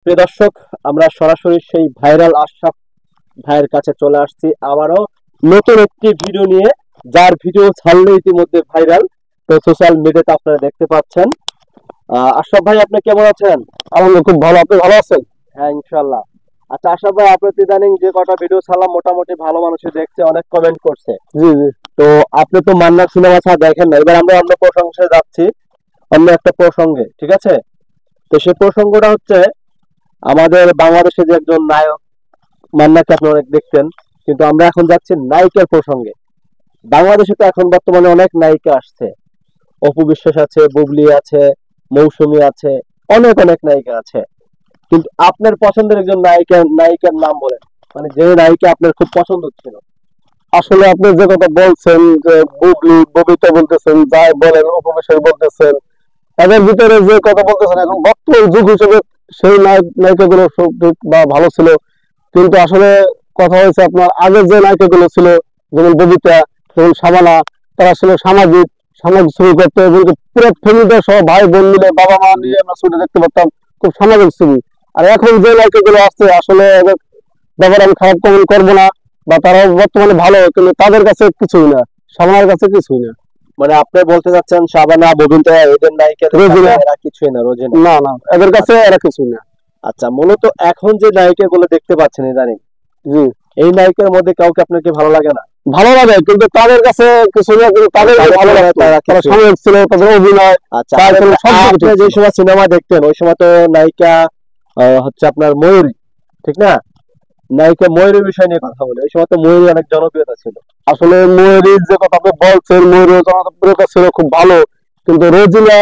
প্রিয় দর্শক, আমরা সরাসরি সেই ভাইরাল আশরাফ ভাইয়ের কাছে চলে আসছি আবারও নতুন একটি ভিডিও নিয়ে, যার ভিডিও ছাড়লে ইতিমধ্যে ভাইরাল। তো সোশ্যাল মিডিয়াতে আপনারা দেখতে পাচ্ছেন। আশরাফ ভাই, আপনি কেমন আছেন? আলহামদুলিল্লাহ, খুব ভালো। আপনি ভালো আছেন? হ্যাঁ, ইনশাল্লাহ। আচ্ছা আশরাফ ভাই, আপনি তো ইদানিং যে কটা ভিডিও ছাড়লাম মোটামুটি ভালো মানুষে দেখছে, অনেক কমেন্ট করছে। জি জি। তো আপনি তো মান্নার সিনেমা ছাড়া দেখেন না, এবার আমরা অন্য প্রসঙ্গে যাচ্ছি, অন্য একটা প্রসঙ্গে, ঠিক আছে? তো সেই প্রসঙ্গটা হচ্ছে, আমাদের বাংলাদেশে যে একজন নায়ক মান্নাকে আপনি অনেক দেখতেন, কিন্তু আমরা এখন যাচ্ছি নায়িকার প্রসঙ্গে। বাংলাদেশে তো এখন বর্তমানে অনেক নায়িকা আসছে, অপু বিশ্বাস আছে, বুবলি আছে, মৌসুমী আছে, অনেক অনেক নায়িকা আছে। কিন্তু আপনার পছন্দের একজন নায়িকার নাম বলেন, মানে যে নায়িকা আপনার খুব পছন্দ ছিল। আসলে আপনি যে কথা বলছেন, যে বুবলি ববিতা বলতেছেন, যাই বলেন, উপবেশের বলতেছেন, এদের ভিতরে যে কথা বলতেছেন, এখন বর্তমান যুগ হিসেবে সেই নায়িকাগুলো সব বা ভালো ছিল। কিন্তু আসলে কথা হয়েছে, আপনার আগের যে নায়িকাগুলো ছিল, যেমন ববিতা, যেমন শাবানা, তারা আসলে সামাজিক সামাজিক ছবি করতো, এবং পুরো ফ্যামিলিটা সহ ভাই বোন মিলে, বাবা মা নিয়ে আমরা ছবি দেখতে পারতাম, খুব সামাজিক ছবি। আর এখন যে নায়িকাগুলো আছে, আসলে এদের ব্যাপারে আমি খারাপ কমেন্ট করবো না, বা তারাও বর্তমানে ভালো, কিন্তু তাদের কাছে কিছুই না, শাবানার কাছে কিছুই না। মানে আপনি বলতে চাচ্ছেন শাবানা, ববিতা, এদের নায়িকা রোজিনা, এরা কিছুই না, রোজিনা? না না, এদের কাছে এরা কিছুই না। আচ্ছা, মূলত এখন যে নায়িকা গুলো দেখতে পাচ্ছেন ইদানিং, জি। এই নায়িকার মধ্যে কাউকে আপনাকে ভালো লাগে না? ভালো লাগে, কিন্তু তাদের কাছে কিছু না, কিন্তু তাদের ভালো লাগে, তারা সাময়িক ছিল, তাদের অভিনয়। আচ্ছা, আপনি যে সময় সিনেমা দেখতেন ওই সময় তো নায়িকা হচ্ছে আপনার ময়ূরী, ঠিক না? নায়িকা ময়ূরীর বিষয় নিয়ে কথা বলে, ওই সময় তো ময়ূরী অনেক জনপ্রিয়তা ছিল। আসলে ময়ূরীর যে কথা আপনি বলছেন, ময়ূরীর জনপ্রিয়তা ছিল খুব ভালো, কিন্তু রোজিনা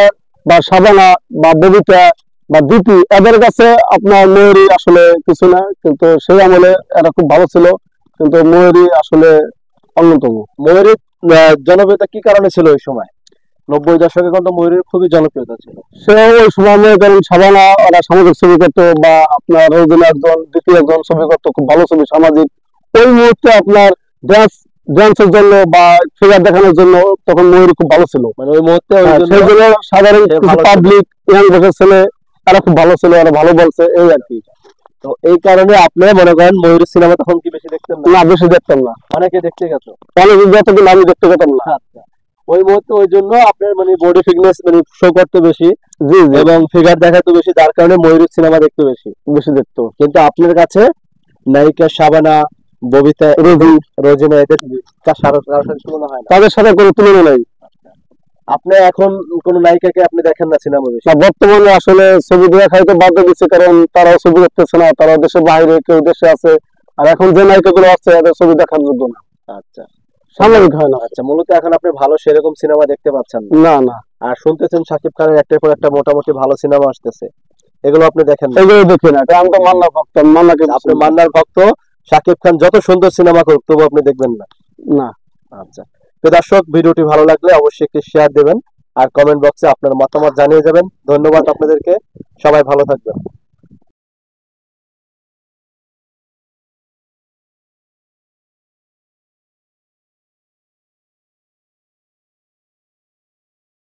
বা শাবানা বা ববিতা বা দীপি, এদের কাছে আপনার ময়ূরী আসলে কিছু না, কিন্তু সেই আমলে এরা খুব ভালো ছিল, কিন্তু ময়ূরী আসলে অন্যতম। ময়ূরীর জনপ্রিয়তা কি কারণে ছিল ওই সময়? 90 দশকে কিন্তু ময়ূরীর খুবই জনপ্রিয়তা ছিল। সে ওই সময় মনে করেন শাবানা ওরা সামাজিক ছবি করতো, বা আপনার রোজিনা একজন, দ্বিতীয় একজন ছবি করতো, খুব ভালো ছবি সামাজিক। ওই মুহূর্তে আপনার ড্যান্সের জন্য বা ফিগার দেখানোর জন্য তখন ময়ূরী খুব ভালো ছিল, মানে ওই মুহূর্তে সেই জন্য সাধারণ কিছু পাবলিক, ইয়াং বয়সের ছেলে, তারা খুব ভালো ছিল, ওরা ভালো বলছে, এই আর কি। তো এই কারণে আপনি মনে করেন ময়ূরীর সিনেমা তখন কি বেশি দেখতেন না? না, বেশি দেখতাম না, অনেকে দেখতে গেত, অনেক যতদিন আমি দেখতে পেতাম না। আচ্ছা, ওই মুহূর্তে ওই জন্য আপনার মানে বডি ফিটনেস মানে শো করতে বেশি, জি জি, এবং ফিগার দেখাতে বেশি, যার কারণে ময়ূরীর সিনেমা দেখতে বেশি বেশি দেখতো। কিন্তু আপনার কাছে নায়িকা শাবানা, ববিতা, রোজিনা এদের কারোর সাথে তুলনা হয় না? তাদের সাথে কোনো তুলনা নাই। আপনি এখন কোন নায়িকাকে আপনি দেখেন না সিনেমা বেশি? বর্তমানে আসলে ছবি দেখা তো বাধ্য দিচ্ছে, কারণ তারাও ছবি দেখতেছে না, তারা দেশের বাইরে, কেউ দেশে আছে। আর এখন যে নায়িকাগুলো আছে, এদের ছবি দেখার যোগ্য না, আচ্ছা, সাময়িক হয় না। আচ্ছা, মূলত এখন আপনি ভালো সেরকম সিনেমা দেখতে পাচ্ছেন না? না না। আর শুনতেছেন শাকিব খানের একটার পর একটা মোটামুটি ভালো সিনেমা আসতেছে, এগুলো আপনি দেখেন না? এগুলো দেখি না, আমি তো মান্নার ভক্ত, মান্নাকে। আপনি মান্নার ভক্ত, শাকিব খান যত সুন্দর সিনেমা করুক তবু আপনি দেখবেন না? না। আচ্ছা, তো দর্শক, ভিডিওটি ভালো লাগলে অবশ্যই একটি শেয়ার দেবেন, আর কমেন্ট বক্সে আপনার মতামত জানিয়ে যাবেন। ধন্যবাদ আপনাদেরকে, সবাই ভালো থাকবেন।